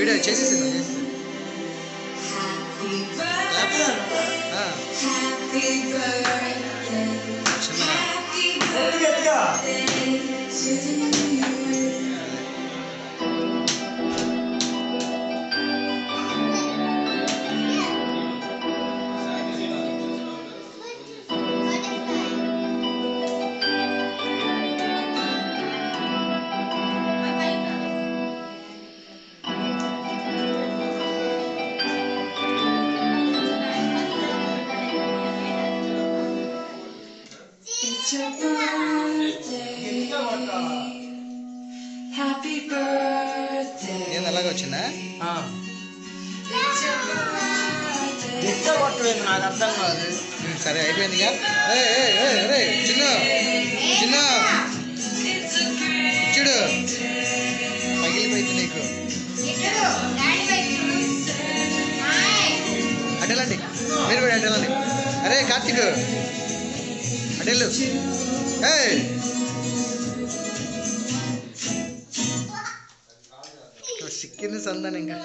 Video చేసేసింది. నేను అలాగే వచ్చిందా? నాకు అర్థం కాదు. సరే అయిపోయిందిగా. చిన్న చిన్న చూడు పగిలిపోయింది నీకు. అడ్డెళ్ళండి, మీరు కూడా అడ్డెళ్ళండి. అరే కార్తీక్ అడ్డెళ్ళు. సిక్కింది సందాన్ని ఇంకా.